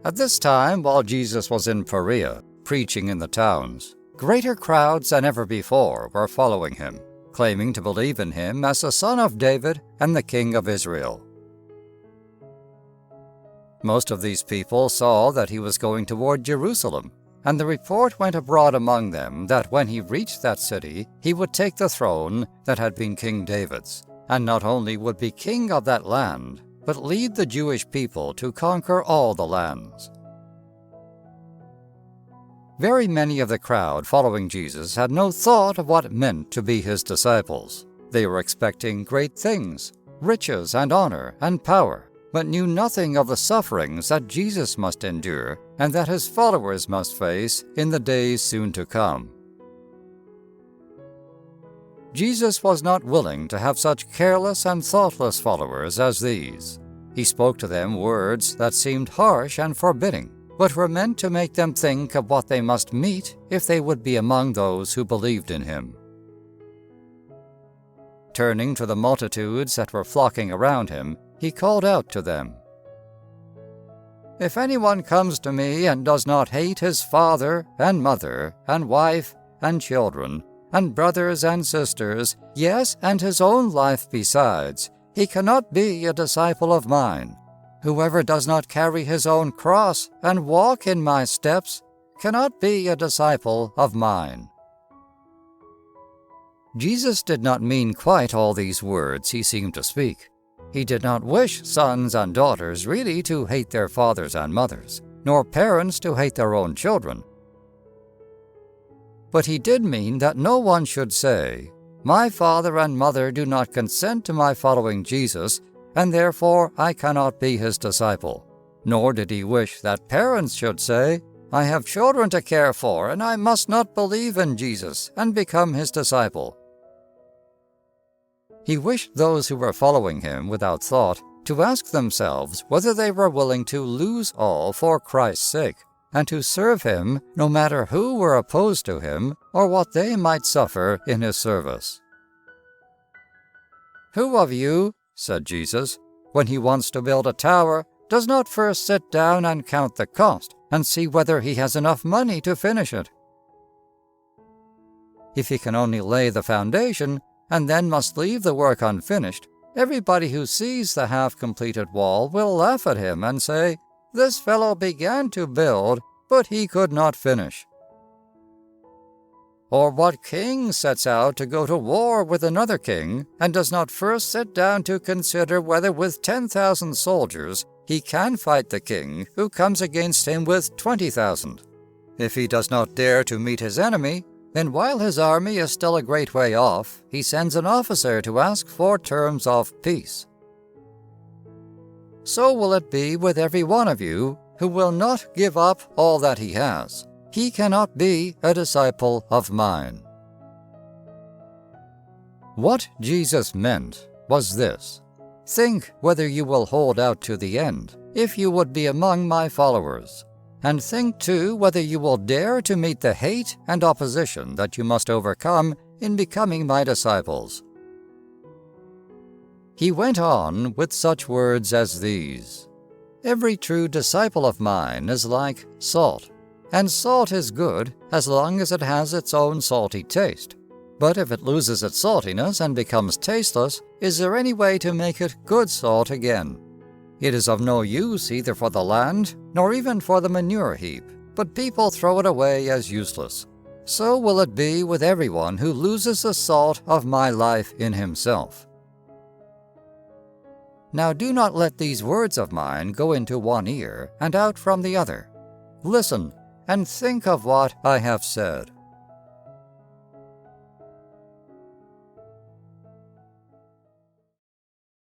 At this time, while Jesus was in Perea, preaching in the towns, greater crowds than ever before were following him, claiming to believe in him as the Son of David and the King of Israel. Most of these people saw that he was going toward Jerusalem, and the report went abroad among them that when he reached that city, he would take the throne that had been King David's, and not only would be king of that land, but lead the Jewish people to conquer all the lands. Very many of the crowd following Jesus had no thought of what it meant to be his disciples. They were expecting great things, riches and honor and power, but knew nothing of the sufferings that Jesus must endure and that his followers must face in the days soon to come. Jesus was not willing to have such careless and thoughtless followers as these. He spoke to them words that seemed harsh and forbidding, but were meant to make them think of what they must meet if they would be among those who believed in him. Turning to the multitudes that were flocking around him, he called out to them, "If anyone comes to me and does not hate his father and mother and wife and children and brothers and sisters, yes, and his own life besides, he cannot be a disciple of mine. Whoever does not carry his own cross and walk in my steps cannot be a disciple of mine." Jesus did not mean quite all these words he seemed to speak. He did not wish sons and daughters really to hate their fathers and mothers, nor parents to hate their own children. But he did mean that no one should say, "My father and mother do not consent to my following Jesus, and therefore I cannot be his disciple." Nor did he wish that parents should say, "I have children to care for, and I must not believe in Jesus and become his disciple." He wished those who were following him without thought to ask themselves whether they were willing to lose all for Christ's sake, and to serve him no matter who were opposed to him or what they might suffer in his service. "Who of you," said Jesus, "when he wants to build a tower, does not first sit down and count the cost and see whether he has enough money to finish it? If he can only lay the foundation, and then must leave the work unfinished, everybody who sees the half-completed wall will laugh at him and say, 'This fellow began to build, but he could not finish.' Or what king sets out to go to war with another king and does not first sit down to consider whether with 10,000 soldiers he can fight the king who comes against him with 20,000? If he does not dare to meet his enemy, then while his army is still a great way off, he sends an officer to ask for terms of peace. So will it be with every one of you who will not give up all that he has. He cannot be a disciple of mine." What Jesus meant was this: think whether you will hold out to the end, if you would be among my followers. And think, too, whether you will dare to meet the hate and opposition that you must overcome in becoming my disciples. He went on with such words as these: "Every true disciple of mine is like salt, and salt is good as long as it has its own salty taste. But if it loses its saltiness and becomes tasteless, is there any way to make it good salt again? It is of no use either for the land, nor even for the manure heap, but people throw it away as useless. So will it be with everyone who loses the salt of my life in himself." Now do not let these words of mine go into one ear and out from the other. Listen, and think of what I have said.